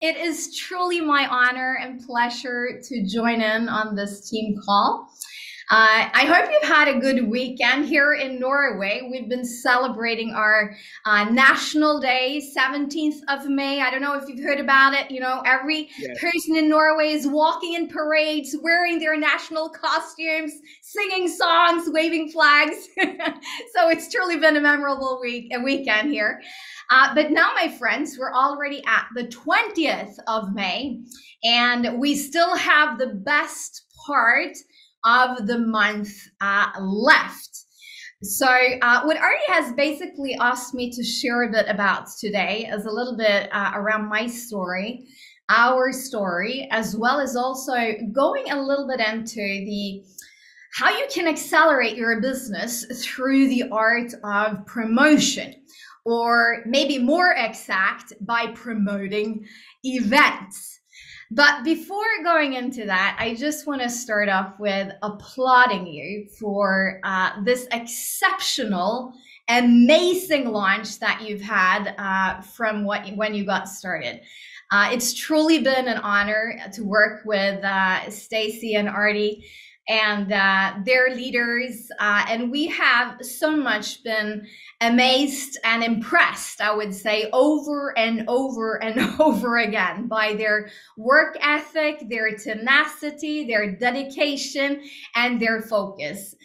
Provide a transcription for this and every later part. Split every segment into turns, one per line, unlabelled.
It is truly my honor and pleasure to join in on this team call. I hope you've had a good weekend here in Norway. We've been celebrating our National Day, 17th of May. I don't know if you've heard about it. You know, every
Yeah.
person in Norway is walking in parades, wearing their national costumes, singing songs, waving flags. So it's truly been a memorable weekend here. But now, my friends, we're already at the 20th of May, and we still have the best part of the month left. So what Artie has basically asked me to share a bit about today is a little bit around my story, our story, as well as also going a little bit into the how you can accelerate your business through the art of promotion, or maybe more exact, by promoting events. But before going into that, I just want to start off with applauding you for this exceptional, amazing launch that you've had from when you got started. It's truly been an honor to work with Stacy and Artie and their leaders, and we have so much been amazed and impressed, I would say, over and over and over again by their work ethic, their tenacity, their dedication, and their focus.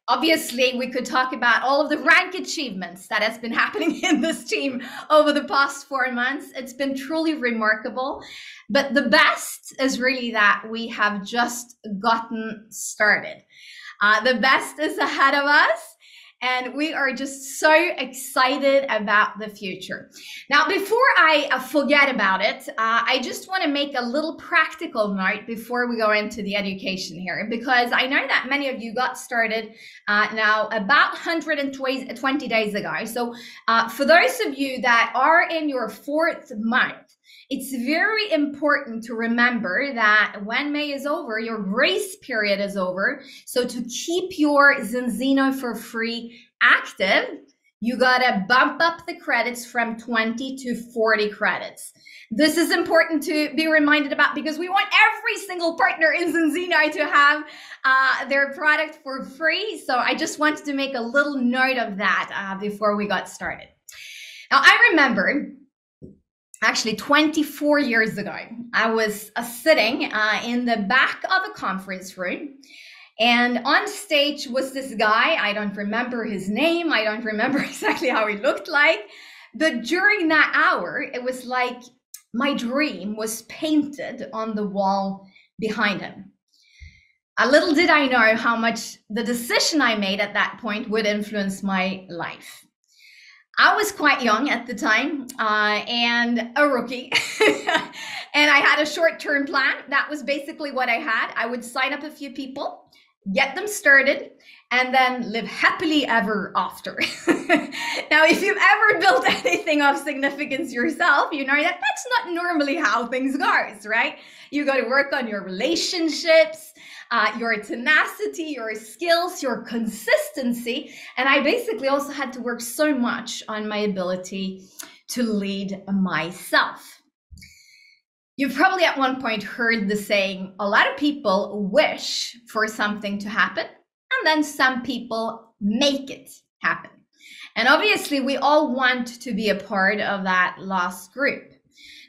Obviously, we could talk about all of the rank achievements that has been happening in this team over the past 4 months. It's been truly remarkable. But the best is really that we have just gotten started. The best is ahead of us. And we are just so excited about the future. Now, before I forget about it, I just want to make a little practical note before we go into the education here, because I know that many of you got started now about 120 days ago. So for those of you that are in your 4th month, it's very important to remember that when May is over, your grace period is over. So to keep your Zinzino for free active, you gotta bump up the credits from 20 to 40 credits. This is important to be reminded about because we want every single partner in Zinzino to have their product for free. So I just wanted to make a little note of that before we got started. Now, I remember actually 24 years ago, I was sitting in the back of a conference room, and on stage was this guy. I don't remember his name. I don't remember exactly how he looked like. But during that hour, it was like my dream was painted on the wall behind him. Little did I know how much the decision I made at that point would influence my life. I was quite young at the time and a rookie. And I had a short-term plan. That was basically what I had. I would sign up a few people, get them started, and then live happily ever after. Now, if you've ever built anything of significance yourself, you know that that's not normally how things goes, right? You got to work on your relationships, your tenacity, your skills, your consistency. And I basically also had to work so much on my ability to lead myself. You've probably at one point heard the saying, a lot of people wish for something to happen, and then some people make it happen. And obviously, we all want to be a part of that last group.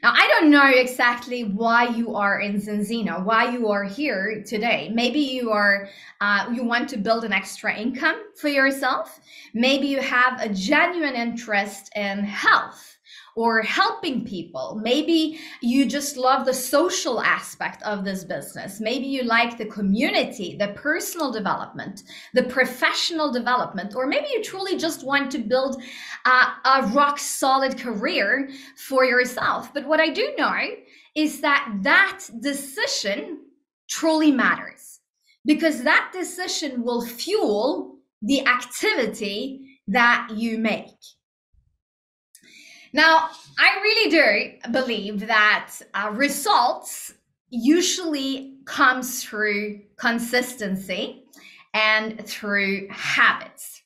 Now, I don't know exactly why you are in Zinzino, why you are here today. Maybe you want to build an extra income for yourself. Maybe you have a genuine interest in health or helping people. Maybe you just love the social aspect of this business. Maybe you like the community, the personal development, the professional development, or maybe you truly just want to build a rock solid career for yourself. But what I do know is that that decision truly matters, because that decision will fuel the activity that you make. Now, I really do believe that results usually comes through consistency and through habits.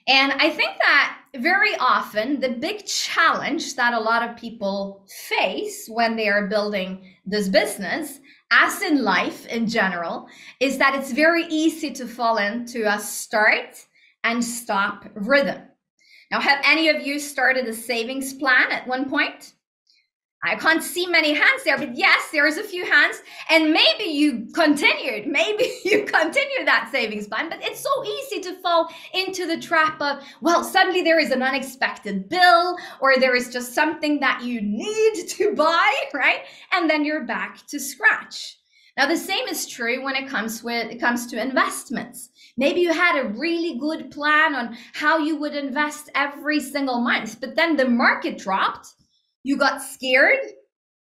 And I think that very often the big challenge that a lot of people face when they are building this business, as in life in general, is that it's very easy to fall into a start and stop rhythm. Now, have any of you started a savings plan at one point? I can't see many hands there, but yes, there's a few hands. And maybe you continued, that savings plan, but it's so easy to fall into the trap of, well, suddenly there is an unexpected bill, or there is just something that you need to buy, right? And then you're back to scratch. Now, the same is true when it comes to investments. Maybe you had a really good plan on how you would invest every single month, but then the market dropped. You got scared,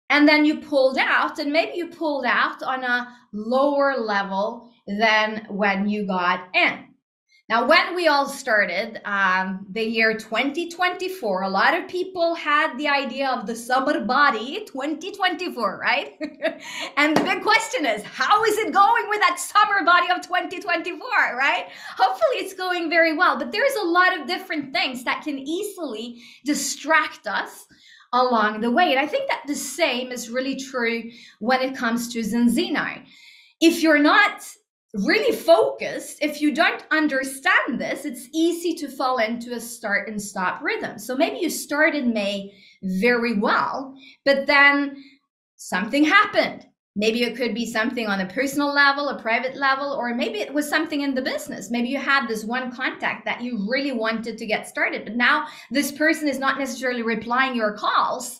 and then you pulled out, and maybe you pulled out on a lower level than when you got in. Now, when we all started the year 2024, a lot of people had the idea of the summer body 2024, right? And the big question is, how is it going with that summer body of 2024, right? Hopefully it's going very well, but there's a lot of different things that can easily distract us along the way. And I think that the same is really true when it comes to Zinzino. If you're not really focused, if you don't understand this, it's easy to fall into a start and stop rhythm. So maybe you started May very well, but then something happened. Maybe it could be something on a personal level, a private level, or maybe it was something in the business. Maybe you had this one contact that you really wanted to get started, but now this person is not necessarily replying your calls.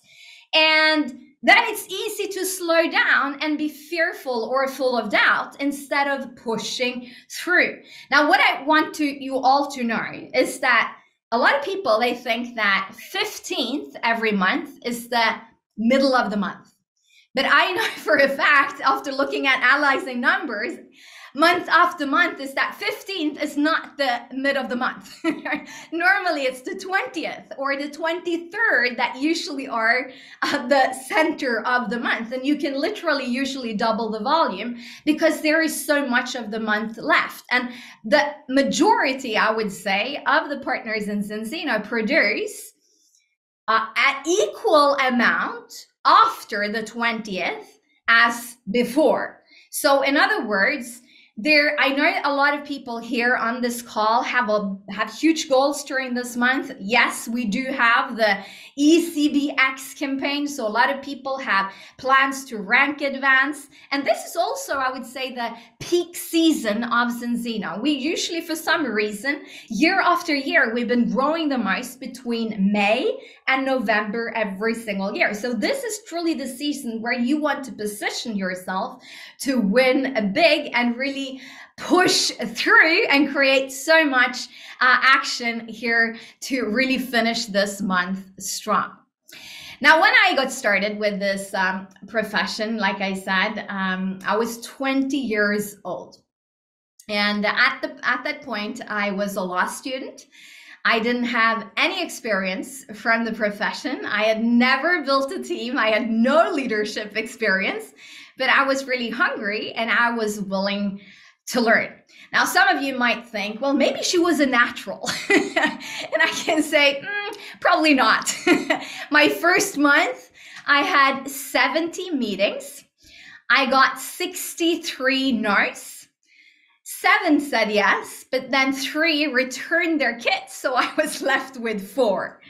And then it's easy to slow down and be fearful or full of doubt instead of pushing through. Now, what I want you all to know is that a lot of people, they think that 15th every month is the middle of the month. But I know for a fact, after looking at analyzing numbers, month after month, is that 15th is not the mid of the month. Normally it's the 20th or the 23rd that usually are the center of the month. And you can literally usually double the volume because there is so much of the month left. And the majority, I would say, of the partners in Zinzino produce an equal amount after the 20th as before. So in other words, I know a lot of people here on this call have huge goals during this month. Yes, we do have the ECBX campaign. So a lot of people have plans to rank advance. And this is also, I would say, the peak season of Zinzino. We usually, for some reason, year after year, we've been growing the most between May and November every single year. So this is truly the season where you want to position yourself to win big and really push through and create so much action here to really finish this month strong. Now, when I got started with this profession, like I said, I was 20 years old. And at that point, I was a law student. I didn't have any experience from the profession. I had never built a team. I had no leadership experience, but I was really hungry and I was willing to learn. Now, some of you might think, well, maybe she was a natural. And I can say, probably not. My first month, I had 70 meetings. I got 63 no's. 7 said yes, but then 3 returned their kits, so I was left with 4.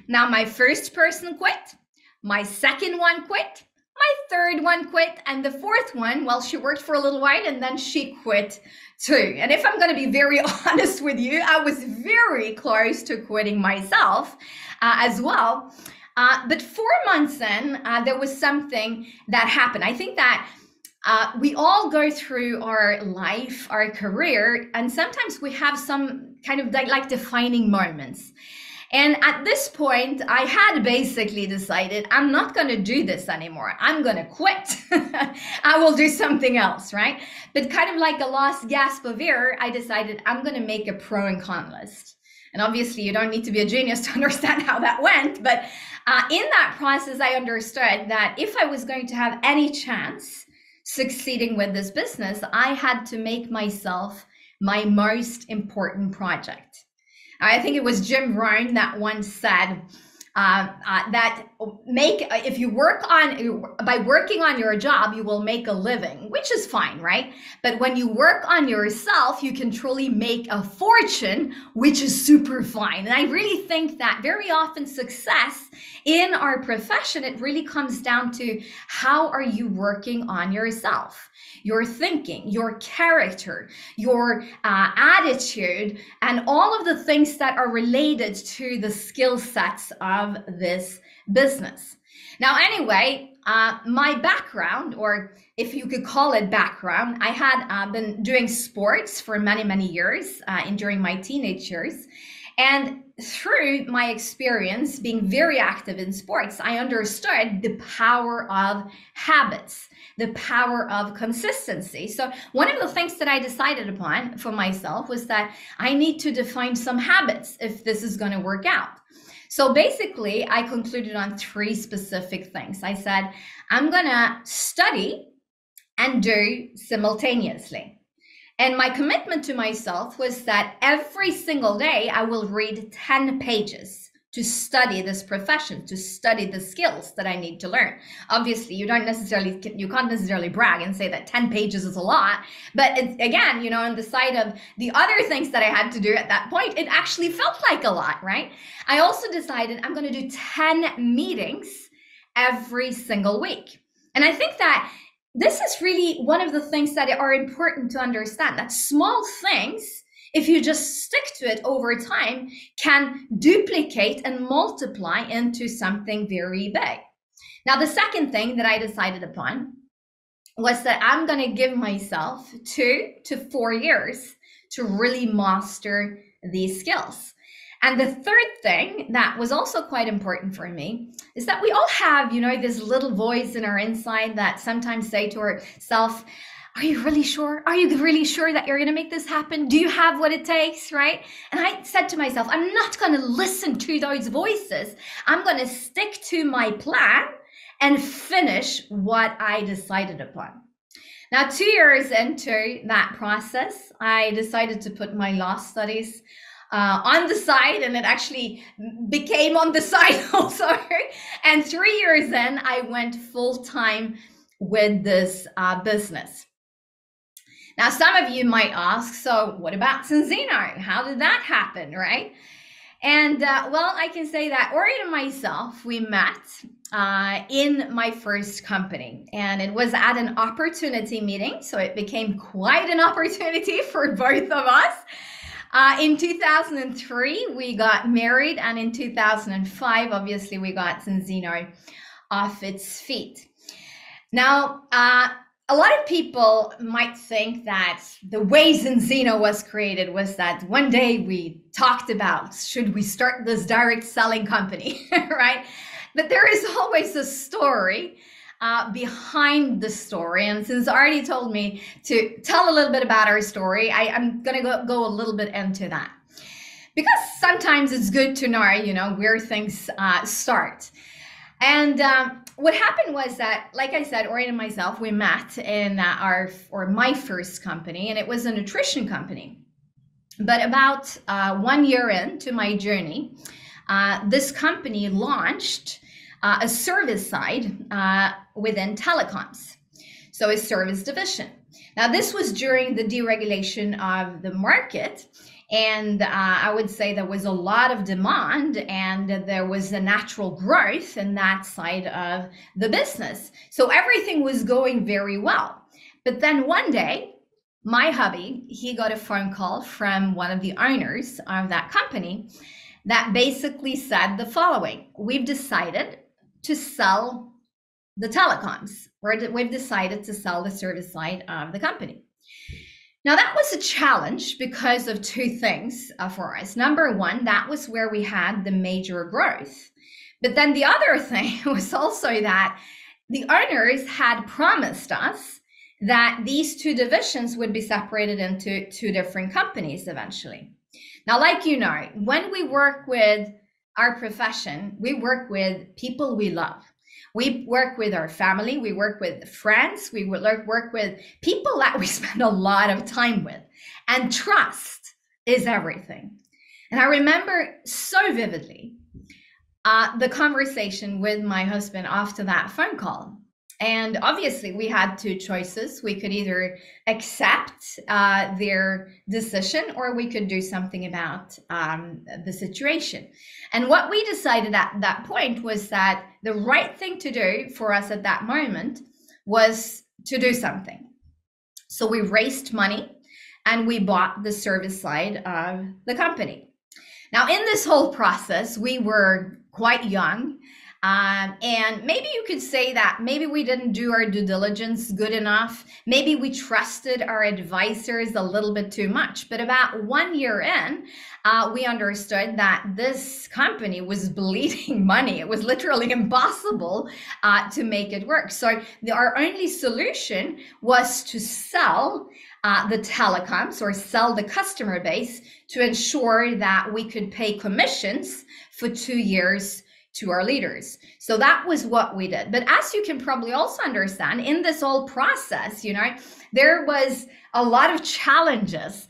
Now, my first person quit, my second one quit, my third one quit, and the fourth one, well, she worked for a little while and then she quit too. And if I'm going to be very honest with you, I was very close to quitting myself as well. But 4 months in, there was something that happened. I think that we all go through our life, our career, and sometimes we have some kind of like defining moments. And at this point, I had basically decided I'm not going to do this anymore. I'm going to quit. I will do something else, right? But kind of like a last gasp of air, I decided I'm going to make a pro and con list. And obviously, you don't need to be a genius to understand how that went. But in that process, I understood that if I was going to have any chance succeeding with this business, I had to make myself my most important project. I think it was Jim Rohn that once said, that if you by working on your job, you will make a living, which is fine, right? But when you work on yourself, you can truly make a fortune, which is super fine. And I really think that very often success in our profession, it really comes down to how are you working on yourself, your thinking, your character, your attitude, and all of the things that are related to the skill sets of this business. Now, anyway, my background, or if you could call it background, I had been doing sports for many, many years during my teenage years. And through my experience being very active in sports, I understood the power of habits, the power of consistency. So one of the things that I decided upon for myself was that I need to define some habits if this is going to work out. So basically, I concluded on 3 specific things. I said, I'm going to study and do simultaneously. And my commitment to myself was that every single day I will read 10 pages to study this profession, to study the skills that I need to learn. Obviously, you can't necessarily brag and say that 10 pages is a lot. But again, on the side of the other things that I had to do at that point, it actually felt like a lot, right? I also decided I'm going to do 10 meetings every single week. And I think that this is really one of the things that are important to understand, that small things, if you just stick to it over time, can duplicate and multiply into something very big. Now, the second thing that I decided upon was that I'm going to give myself 2 to 4 years to really master these skills. And the third thing that was also quite important for me is that we all have, this little voice in our inside that sometimes say to ourselves, are you really sure? Are you really sure that you're going to make this happen? Do you have what it takes, right? And I said to myself, I'm not going to listen to those voices. I'm going to stick to my plan and finish what I decided upon. Now, 2 years into that process, I decided to put my law studies on the side, and it actually became on the side also. And 3 years in, I went full time with this business. Now, some of you might ask, so what about Zinzino? How did that happen, right? And well, I can say that Ori and myself, we met in my first company, and it was at an opportunity meeting. So it became quite an opportunity for both of us. In 2003, we got married, and in 2005, obviously, we got Zinzino off its feet. Now, a lot of people might think that the way Zinzino was created was that one day we talked about, should we start this direct selling company, right? But there is always a story behind the story. And since already told me to tell a little bit about our story, I'm going to go a little bit into that. Because sometimes it's good to know, where things start. And what happened was that, like I said, Ori and myself, we met in my first company, and it was a nutrition company. But about 1 year into my journey, this company launched a service side within telecoms, so a service division. Now, this was during the deregulation of the market, and I would say there was a lot of demand, and there was a natural growth in that side of the business. So everything was going very well. But then one day, my hubby, he got a phone call from one of the owners of that company that basically said the following: we've decided to sell the telecoms, or we've decided to sell the service side of the company. Now, that was a challenge because of 2 things for us. Number one, that was where we had the major growth. But then the other thing was also that the owners had promised us that these 2 divisions would be separated into 2 different companies eventually. Now, like when we work with our profession, we work with people we love. We work with our family, we work with friends, we work with people that we spend a lot of time with. And trust is everything. And I remember so vividly the conversation with my husband after that phone call. And obviously, we had two choices. We could either accept their decision, or we could do something about the situation. And what we decided at that point was that the right thing to do for us at that moment was to do something. So we raised money and we bought the service side of the company. Now, in this whole process, we were quite young. And maybe you could say that maybe we didn't do our due diligence good enough. Maybe we trusted our advisors a little bit too much. But about 1 year in, we understood that this company was bleeding money. It was literally impossible to make it work. So our only solution was to sell the telecoms, or sell the customer base, to ensure that we could pay commissions for 2 years to our leaders. So that was what we did. But as you can probably also understand, in this whole process, there was a lot of challenges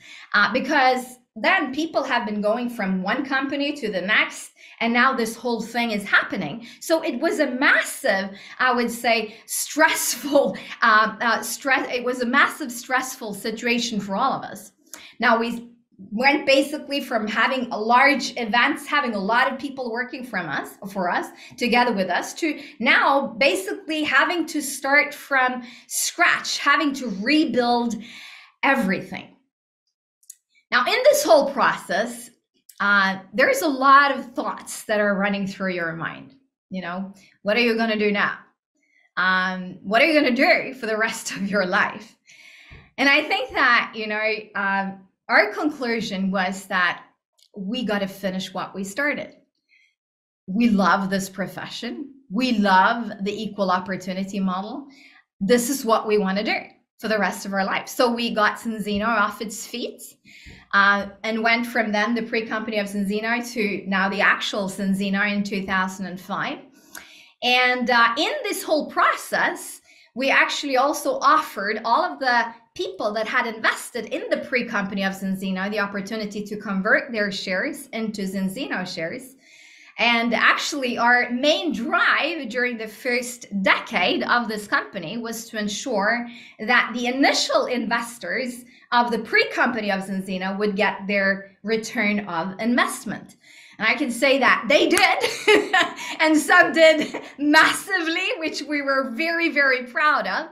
because then people have been going from one company to the next, and now this whole thing is happening. So it was a massive, I would say, stressful it was a massive stressful situation for all of us. Now we went basically from having a large events, having a lot of people working for us, together with us, to now basically having to start from scratch, having to rebuild everything. Now, in this whole process, there's a lot of thoughts that are running through your mind. What are you going to do now? What are you going to do for the rest of your life? And I think that, our conclusion was that we got to finish what we started. We love this profession. We love the equal opportunity model. This is what we want to do for the rest of our life. So we got Zinzino off its feet and went from then the pre-company of Zinzino to now the actual Zinzino in 2005. And in this whole process, we actually also offered all of the people that had invested in the pre-company of Zinzino the opportunity to convert their shares into Zinzino shares. And actually, our main drive during the first decade of this company was to ensure that the initial investors of the pre-company of Zinzino would get their return of investment. And I can say that they did, and some did massively, which we were very, very proud of.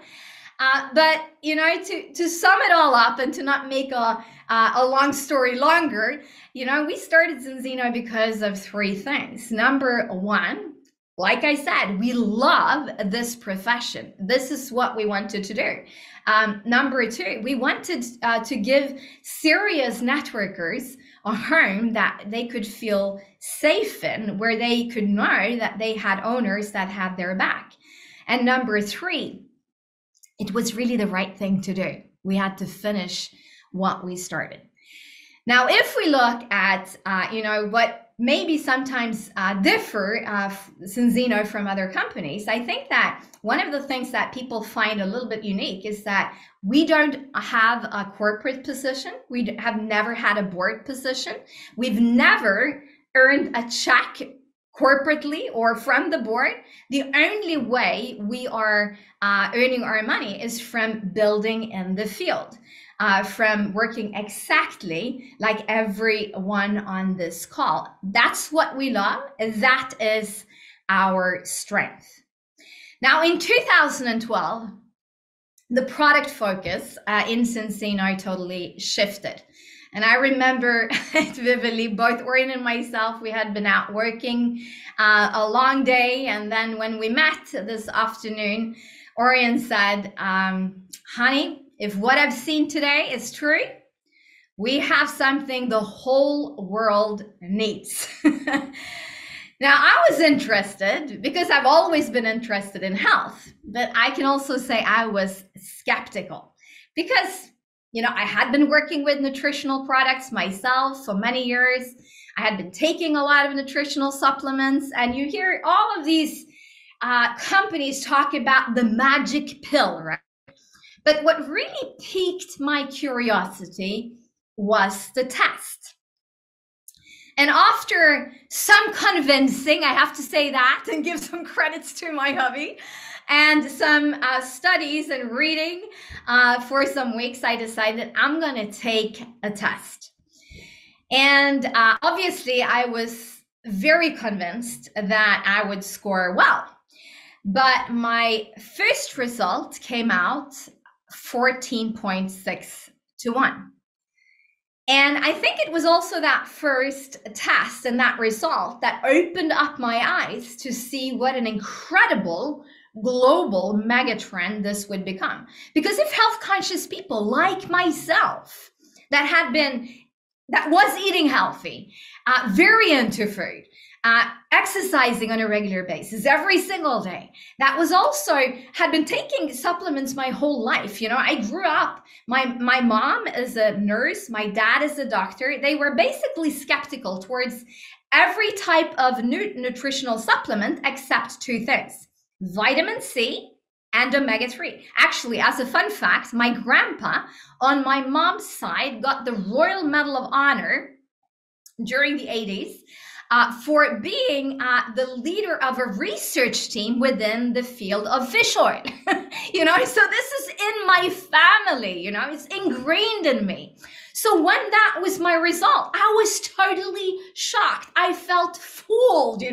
But, to sum it all up and to not make a long story longer, we started Zinzino because of three things. Number one, like I said, we love this profession. This is what we wanted to do. Number two, we wanted to give serious networkers a home that they could feel safe in, where they could know that they had owners that had their back. And number three, it was really the right thing to do. We had to finish what we started. Now, if we look at, what maybe sometimes differ Zinzino from other companies, I think that one of the things that people find a little bit unique is that we don't have a corporate position. We have never had a board position. We've never earned a check corporately or from the board. The only way we are earning our money is from building in the field, from working exactly like everyone on this call. That's what we love. That is our strength. Now, in 2012, the product focus in Zinzino totally shifted. And I remember it vividly. Both Orion and myself, we had been out working a long day. And then when we met this afternoon, Orion said, honey, if what I've seen today is true, we have something the whole world needs. Now, I was interested because I've always been interested in health, but I can also say I was skeptical because, I had been working with nutritional products myself for many years. I had been taking a lot of nutritional supplements, and you hear all of these companies talk about the magic pill, right? But what really piqued my curiosity was the test. And after some convincing, I have to say that and give some credits to my hubby, and some studies and reading for some weeks, I decided I'm going to take a test. And obviously, I was very convinced that I would score well. But my first result came out 14.6 to 1. And I think it was also that first test and that result that opened up my eyes to see what an incredible global megatrend this would become. Because if health conscious people like myself that was eating healthy, very into food, exercising on a regular basis every single day, that was also had been taking supplements my whole life. I grew up, my mom is a nurse, my dad is a doctor. They were basically skeptical towards every type of nutritional supplement except two things: vitamin C and omega-3. Actually, as a fun fact, my grandpa on my mom's side got the Royal Medal of Honor during the 80s for being the leader of a research team within the field of fish oil. So this is in my family, it's ingrained in me. So when that was my result, I was totally shocked. I felt fooled,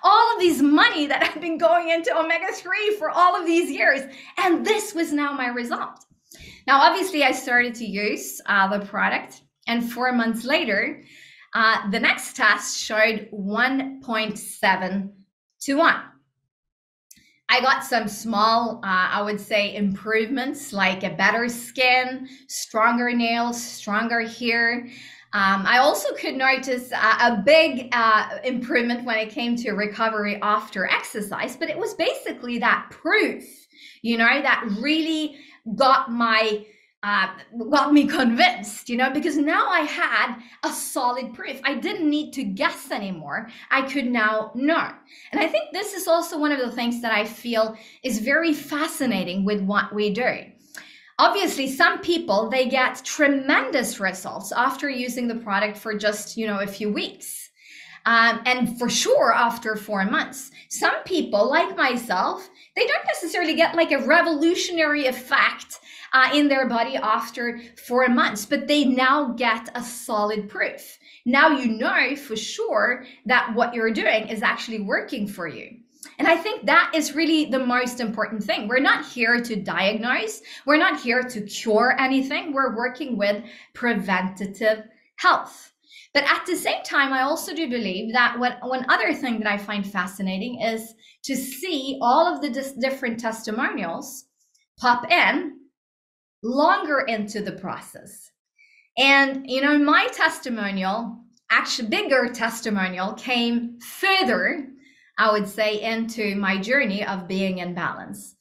all of these money that had been going into omega-3 for all of these years. And this was now my result. Now, obviously, I started to use the product, and 4 months later, the next test showed 1.7 to 1. I got some small, I would say, improvements, like a better skin, stronger nails, stronger hair. I also could notice a big improvement when it came to recovery after exercise, but it was basically that proof, that really got me convinced, because now I had a solid proof. I didn't need to guess anymore. I could now know. And I think this is also one of the things that I feel is very fascinating with what we do. Obviously, some people, they get tremendous results after using the product for just, a few weeks. And for sure, after 4 months. Some people, like myself, they don't necessarily get like a revolutionary effect in their body after 4 months, but they now get a solid proof. Now you know for sure that what you're doing is actually working for you. And I think that is really the most important thing. We're not here to diagnose. We're not here to cure anything. We're working with preventative health. But at the same time, I also do believe that one other thing that I find fascinating is to see all of the different testimonials pop in longer into the process. And, my testimonial, actually bigger testimonial, came further, I would say, into my journey of being in balance.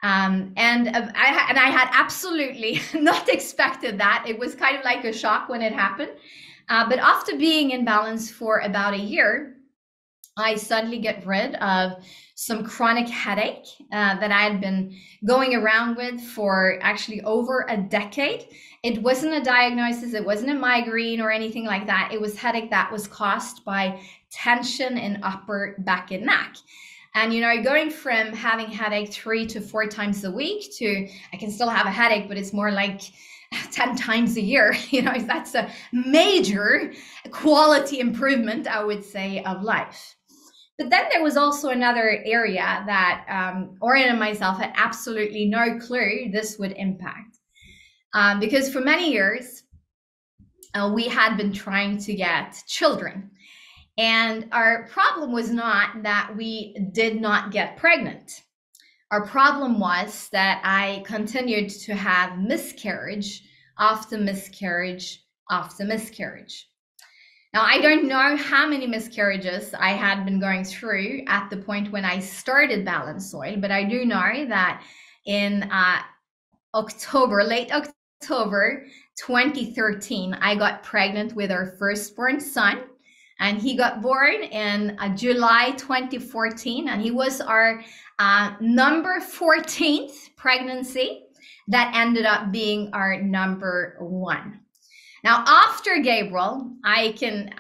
And I had absolutely not expected that. It was kind of like a shock when it happened. But after being in balance for about a year, I suddenly get rid of some chronic headache that I had been going around with for actually over a decade. It wasn't a diagnosis, it wasn't a migraine or anything like that. It was headache that was caused by tension in upper back and neck. And, going from having headache 3 to 4 times a week to I can still have a headache, but it's more like 10 times a year, that's a major quality improvement, I would say, of life. But then there was also another area that Orion and myself had absolutely no clue this would impact. Because for many years, we had been trying to get children. And our problem was not that we did not get pregnant. Our problem was that I continued to have miscarriage after miscarriage after miscarriage. Now, I don't know how many miscarriages I had been going through at the point when I started Balance Soil, but I do know that in late October 2013, I got pregnant with our firstborn son, and he got born in July 2014, and he was our number 14th pregnancy that ended up being our number 1. Now, after Gabriel, I can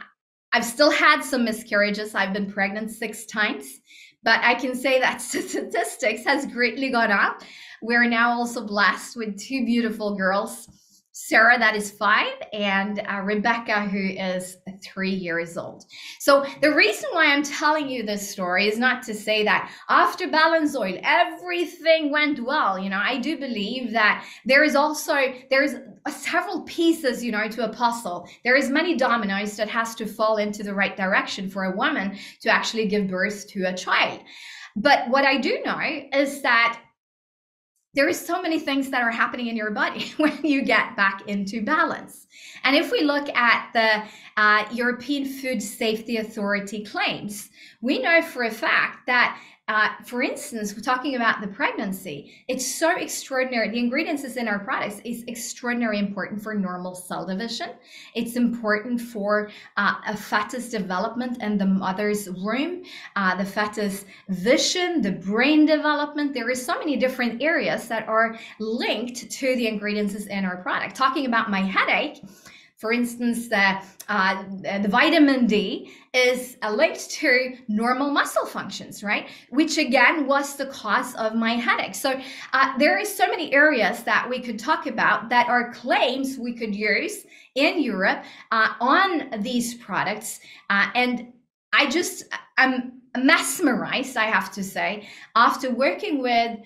I've still had some miscarriages. I've been pregnant 6 times, but I can say that statistics has greatly gone up. We're now also blessed with 2 beautiful girls, Sarah, that is 5, and Rebecca, who is 3 years old. So the reason why I'm telling you this story is not to say that after balance oil, everything went well. I do believe that there's several pieces, to a puzzle. There is many dominoes that has to fall into the right direction for a woman to actually give birth to a child. But what I do know is that there is so many things that are happening in your body when you get back into balance. And if we look at the European Food Safety Authority claims, we know for a fact that for instance, we're talking about the pregnancy. It's so extraordinary. The ingredients is in our products is extraordinarily important for normal cell division. It's important for a fetus development in the mother's womb, the fetus vision, the brain development. There is so many different areas that are linked to the ingredients in our product. Talking about my headache, for instance, the vitamin D is linked to normal muscle functions, right? Which again was the cause of my headache. So there is so many areas that we could talk about that are claims we could use in Europe on these products. And I'm mesmerized, I have to say, after working with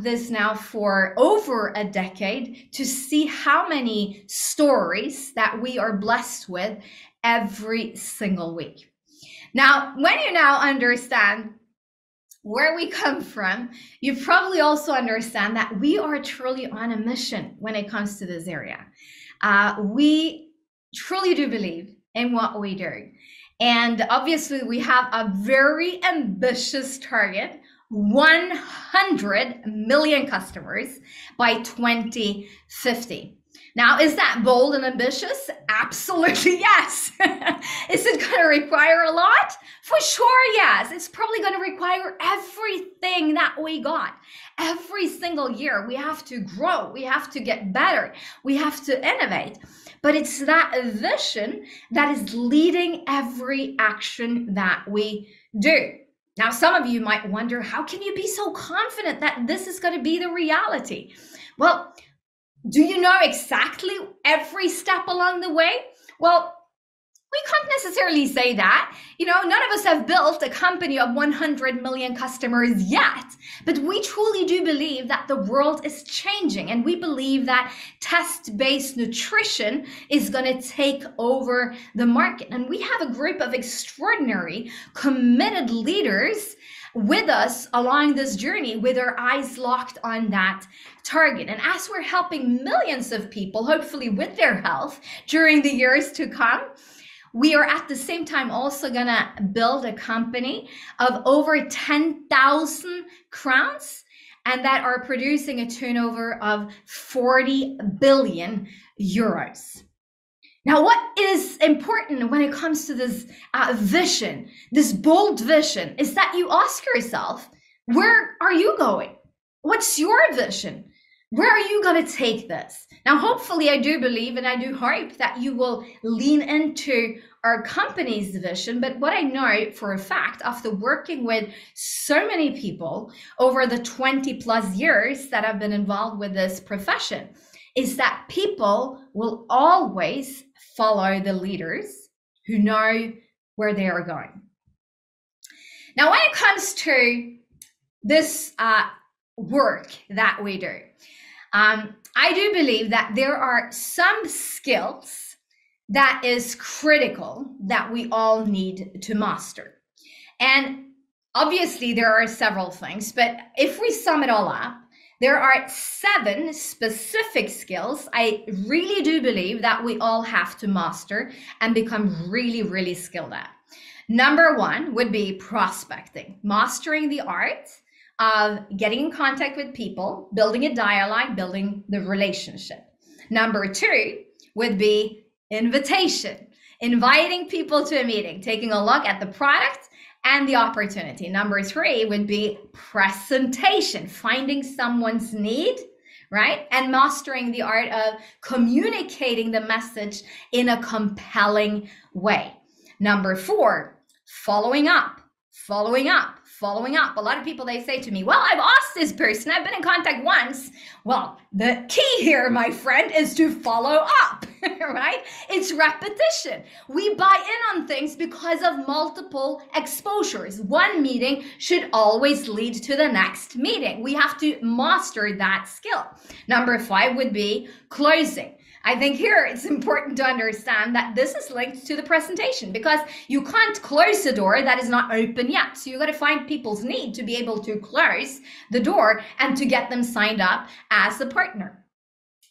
this now for over a decade, to see how many stories that we are blessed with every single week. Now, when you now understand where we come from, you probably also understand that we are truly on a mission when it comes to this area. We truly do believe in what we do. And obviously, we have a very ambitious target: 100 million customers by 2050. Now, is that bold and ambitious? Absolutely yes. Is it going to require a lot? For sure, yes. It's probably going to require everything that we got. Every single year, we have to grow. We have to get better. We have to innovate. But it's that vision that is leading every action that we do. Now, some of you might wonder, how can you be so confident that this is going to be the reality? Well, do you know exactly every step along the way? Well, we can't necessarily say that. None of us have built a company of 100 million customers yet, but we truly do believe that the world is changing, and we believe that test-based nutrition is going to take over the market. And we have a group of extraordinary, committed leaders with us along this journey, with our eyes locked on that target. And as we're helping millions of people, hopefully with their health during the years to come, we are at the same time also going to build a company of over 10,000 crowns, and that are producing a turnover of 40 billion euros. Now, what is important when it comes to this vision, this bold vision, is that you ask yourself, where are you going? What's your vision? Where are you going to take this? Now, hopefully, I do believe and I do hope that you will lean into our company's vision. But what I know for a fact, after working with so many people over the 20 plus years that I've been involved with this profession, is that people will always follow the leaders who know where they are going. Now, when it comes to this work that we do, I do believe that there are some skills that is critical that we all need to master. And obviously there are several things, but if we sum it all up, there are 7 specific skills I really do believe that we all have to master and become really, really skilled at. Number 1 would be prospecting, mastering the art of getting in contact with people, building a dialogue, building the relationship. Number 2 would be invitation, inviting people to a meeting, taking a look at the product and the opportunity. Number 3 would be presentation, finding someone's need, right? And mastering the art of communicating the message in a compelling way. Number 4, following up, following up, following up. A lot of people, they say to me, well, I've asked this person, I've been in contact once. Well, the key here, my friend, is to follow up, right? It's repetition. We buy in on things because of multiple exposures. One meeting should always lead to the next meeting. We have to master that skill. Number 5 would be closing. I think here it's important to understand that this is linked to the presentation, because you can't close a door that is not open yet. So you got to find people's need to be able to close the door and to get them signed up as a partner.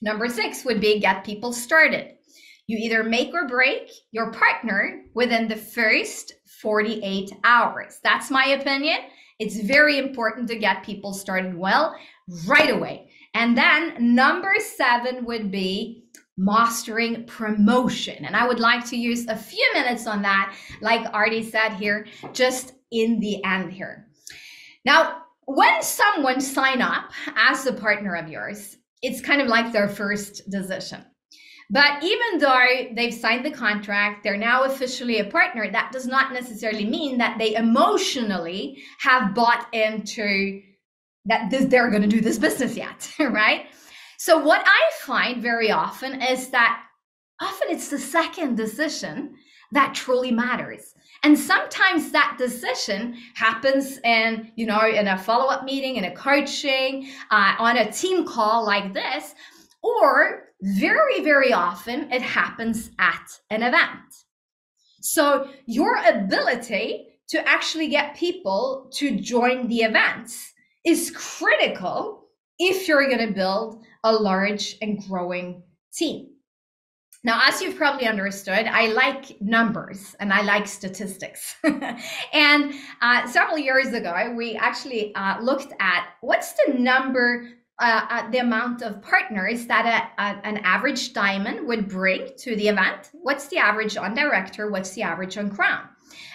Number 6 would be get people started. You either make or break your partner within the first 48 hours. That's my opinion. It's very important to get people started well right away. And then number 7 would be mastering promotion. And I would like to use a few minutes on that, like Artie said here, just in the end here. Now, when someone signs up as a partner of yours, it's kind of like their first decision. But even though they've signed the contract, they're now officially a partner, that does not necessarily mean that they emotionally have bought into that they're going to do this business yet, right? So what I find very often is that often it's the second decision that truly matters. And sometimes that decision happens in, in a follow-up meeting, in a coaching, on a team call like this, or very, very often it happens at an event. So your ability to actually get people to join the events is critical if you're going to build a large and growing team. Now, as you've probably understood, I like numbers and I like statistics. And several years ago, we actually looked at what's the number, the amount of partners that an average diamond would bring to the event. What's the average on director? What's the average on crown?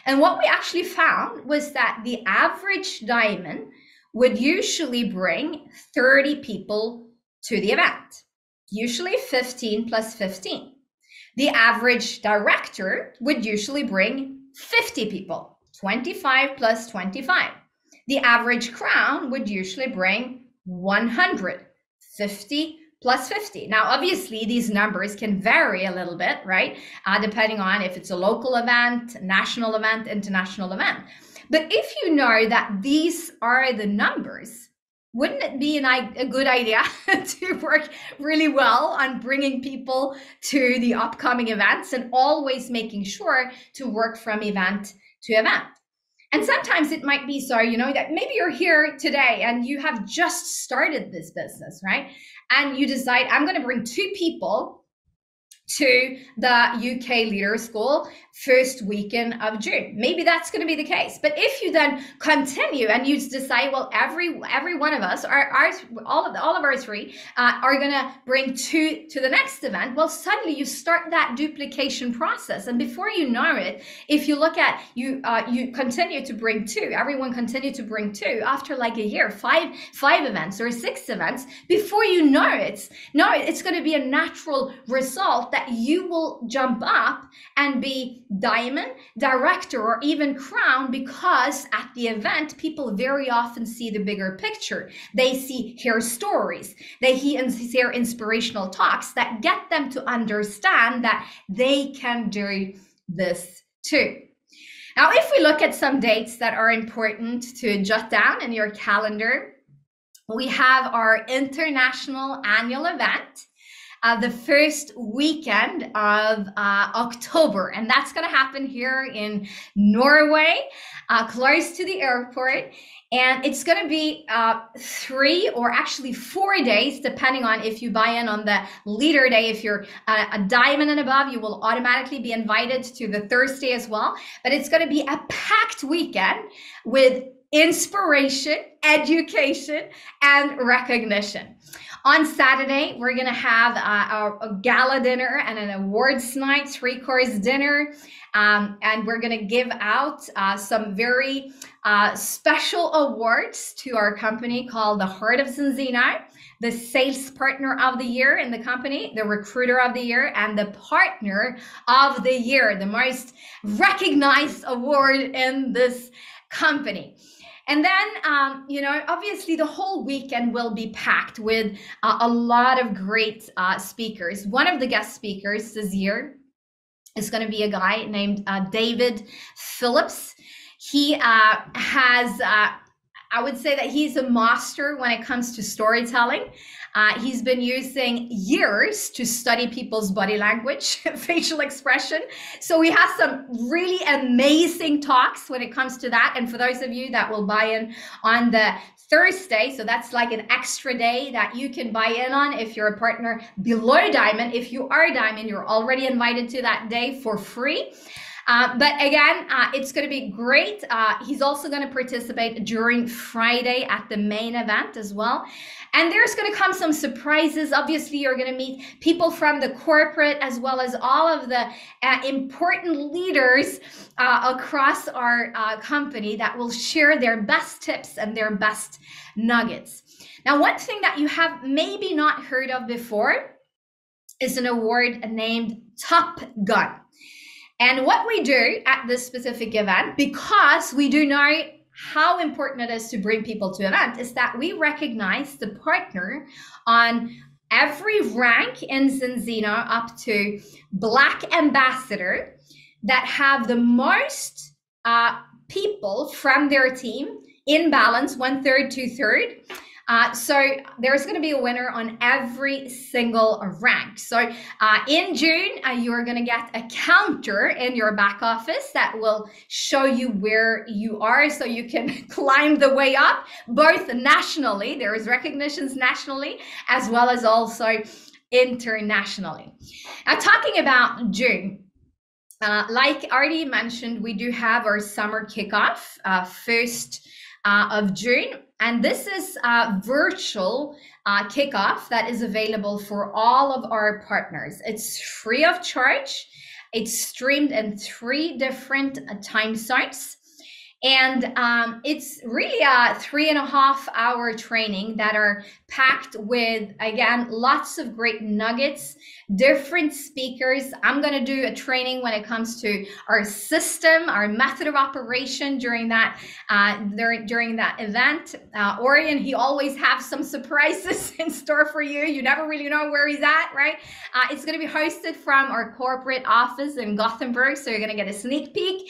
And what we actually found was that the average diamond would usually bring 30 people to the event, usually 15 plus 15. The average director would usually bring 50 people, 25 plus 25. The average crown would usually bring 100, 50 plus 50. Now, obviously, these numbers can vary a little bit, right? Depending on if it's a local event, national event, international event. But if you know that these are the numbers, wouldn't it be a good idea to work really well on bringing people to the upcoming events and always making sure to work from event to event? And sometimes it might be so, that maybe you're here today and you have just started this business, right? And you decide, I'm going to bring 2 people to the UK Leader School first weekend of June. Maybe that's going to be the case. But if you then continue and you decide, well, every one of us, all of our 3 are going to bring 2 to the next event, well, suddenly you start that duplication process. And before you know it, if you look at, you continue to bring 2, everyone continue to bring 2 after like a year, 5 events or 6 events, before you know it's going to be a natural result that you will jump up and be diamond, director, or even crown, because at the event, people very often see the bigger picture. They hear stories, they hear inspirational talks that get them to understand that they can do this too. Now, if we look at some dates that are important to jot down in your calendar, we have our international annual event, the first weekend of October. And that's going to happen here in Norway, close to the airport. And it's going to be 3 or actually 4 days, depending on if you buy in on the leader day. If you're a diamond and above, you will automatically be invited to the Thursday as well. But it's going to be a packed weekend with inspiration, education, and recognition. On Saturday, we're going to have a gala dinner and an awards night, three-course dinner. And we're going to give out some very special awards to our company called the Heart of Zinzino, the Sales Partner of the Year in the company, the Recruiter of the Year, and the Partner of the Year, the most recognized award in this company. And then, obviously the whole weekend will be packed with a lot of great speakers. One of the guest speakers this year is going to be a guy named David Phillips. He has, I would say that he's a master when it comes to storytelling. He's been using years to study people's body language, facial expression. So we have some really amazing talks when it comes to that. And for those of you that will buy in on the Thursday, so that's like an extra day that you can buy in on if you're a partner below Diamond. If you are Diamond, you're already invited to that day for free. But again, it's going to be great. He's also going to participate during Friday at the main event as well. And there's going to come some surprises. Obviously, you're going to meet people from the corporate as well as all of the important leaders across our company that will share their best tips and their best nuggets. Now, one thing that you have maybe not heard of before is an award named Top Gun. And what we do at this specific event, because we do know how important it is to bring people to an event, is that we recognize the partner on every rank in Zinzino up to Black Ambassador that have the most people from their team in balance, 1/3, 2/3. So there's going to be a winner on every single rank. So in June, you're going to get a counter in your back office that will show you where you are so you can climb the way up, both nationally. There is recognitions nationally as well as also internationally. Now, talking about June, like already mentioned, we do have our summer kickoff, 1st of June. And this is a virtual kickoff that is available for all of our partners. It's free of charge. It's streamed in 3 different time zones. And it's really a 3.5-hour training that are packed with, again, lots of great nuggets, different speakers. I'm going to do a training when it comes to our system, our method of operation during that event. Orion, he always has some surprises in store for you. You never really know where he's at, right? It's going to be hosted from our corporate office in Gothenburg. So you're going to get a sneak peek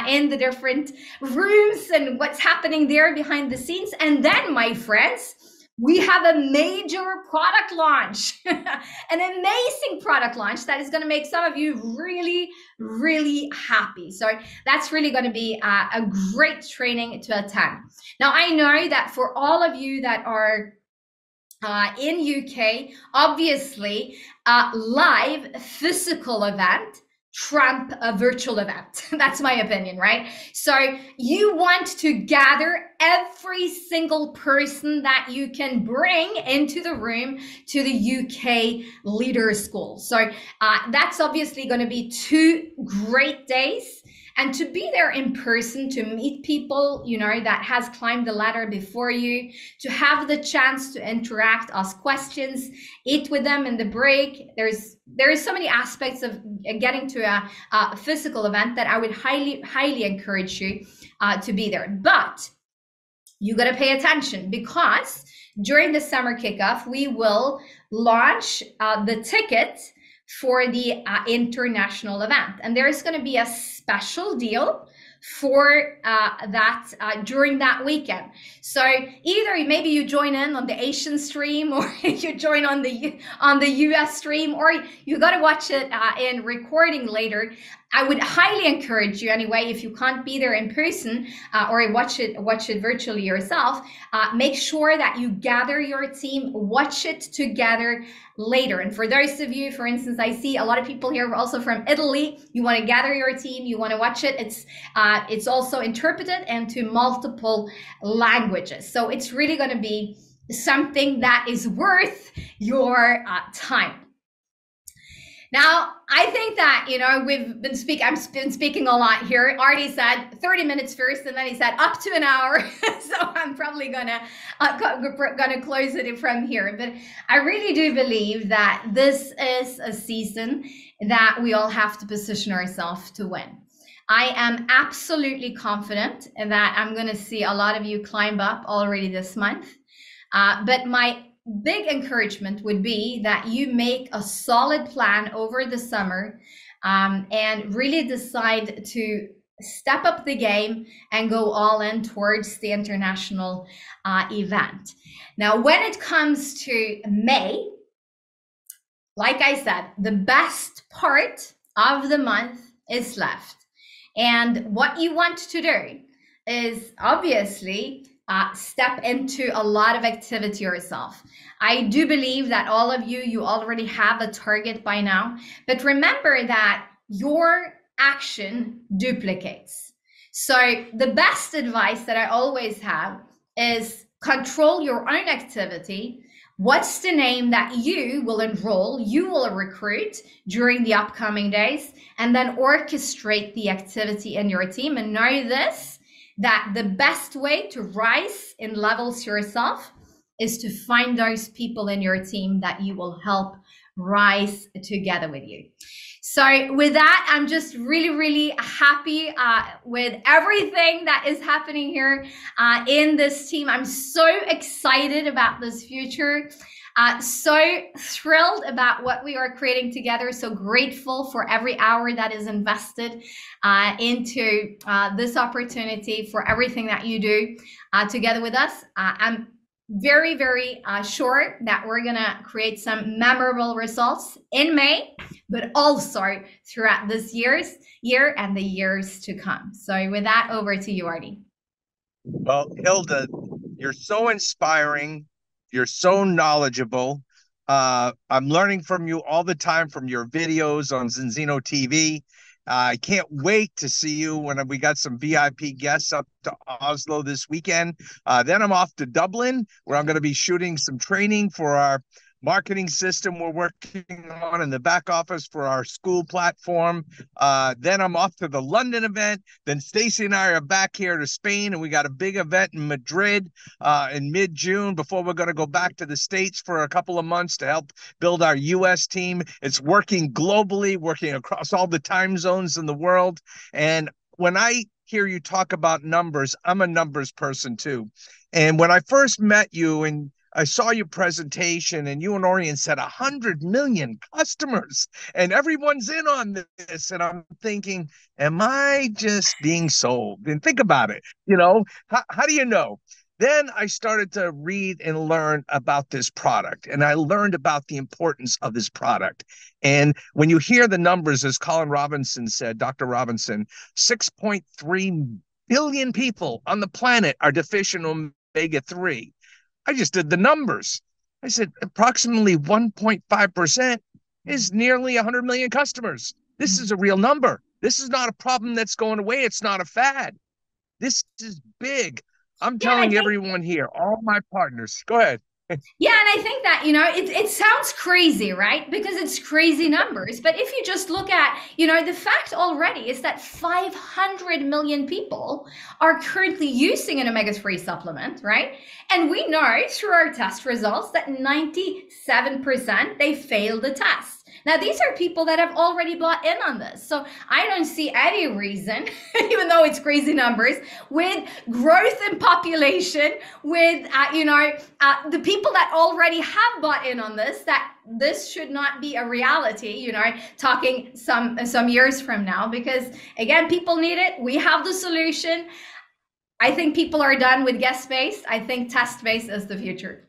in the different rooms and what's happening there behind the scenes. And then, my friends, we have a major product launch, an amazing product launch that is going to make some of you really, really happy. So that's really going to be a great training to attend. Now, I know that for all of you that are in UK, obviously, a live physical event trump a virtual event. That's my opinion, right? So you want to gather every single person that you can bring into the room to the UK Leaders School. So that's obviously going to be 2 great days. And to be there in person, to meet people, that has climbed the ladder before you, to have the chance to interact, ask questions, eat with them in the break. There is so many aspects of getting to a physical event that I would highly, highly encourage you to be there. But you got to pay attention, because during the summer kickoff, we will launch the ticket for the international event. And there's going to be a special deal for that during that weekend. So either maybe you join in on the Asian stream, or you join on the US stream, or you got to watch it in recording later. I would highly encourage you anyway, if you can't be there in person or watch it virtually yourself, make sure that you gather your team, watch it together later. And for those of you, for instance, I see a lot of people here also from Italy. You want to gather your team, you want to watch it. It's also interpreted into multiple languages. So it's really going to be something that is worth your time. Now, I think that, I've been speaking a lot here. Artie said 30 minutes first, and then he said up to an hour. So I'm probably gonna close it from here. But I really do believe that this is a season that we all have to position ourselves to win. I am absolutely confident that I'm going to see a lot of you climb up already this month. But my big encouragement would be that you make a solid plan over the summer and really decide to step up the game and go all in towards the international event. Now, when it comes to May, like I said, the best part of the month is left. And what you want to do is obviously step into a lot of activity yourself. I do believe that all of you already have a target by now, but remember that your action duplicates. So the best advice that I always have is control your own activity. What's the name that you will enroll, you will recruit during the upcoming days, and then orchestrate the activity in your team. And know this, that the best way to rise in levels yourself is to find those people in your team that you will help rise together with you. So with that, I'm just really, really happy with everything that is happening here in this team. I'm so excited about this future. So thrilled about what we are creating together. So grateful for every hour that is invested into this opportunity, for everything that you do together with us. I'm very, very sure that we're going to create some memorable results in May, but also throughout this year and the years to come. So with that, over to you, Artie.
Well, Hilde, you're so inspiring. You're so knowledgeable. I'm learning from you all the time from your videos on Zinzino TV. I can't wait to see you when we got some VIP guests up to Oslo this weekend. Then I'm off to Dublin, where I'm going to be shooting some training for our marketing system we're working on in the back office for our school platform. Then I'm off to the London event. Then Stacy and I are back here to Spain, and we got a big event in Madrid in mid-June before we're going to go back to the States for a couple of months to help build our U.S. team. It's working globally, working across all the time zones in the world. And when I hear you talk about numbers, I'm a numbers person too. And when I first met you and I saw your presentation, and you and Orion said 100 million customers and everyone's in on this. And I'm thinking, am I just being sold? And think about it, how do you know? Then I started to read and learn about this product, and I learned about the importance of this product. And when you hear the numbers, as Colin Robinson said, Dr. Robinson, 6.3 billion people on the planet are deficient in omega-3. I just did the numbers. I said approximately 1.5% is nearly 100 million customers. This is a real number. This is not a problem that's going away. It's not a fad. This is big. I'm telling everyone here, all my partners, go ahead.
Yeah, and I think that, it sounds crazy, right? Because it's crazy numbers. But if you just look at, the fact already is that 500 million people are currently using an omega-3 supplement, right? And we know through our test results that 97% they failed the test. Now, these are people that have already bought in on this. So I don't see any reason, even though it's crazy numbers, with growth in population, with, the people that already have bought in on this, that this should not be a reality, talking some years from now, because again, people need it. We have the solution. I think people are done with guest-based. I think test-based is the future.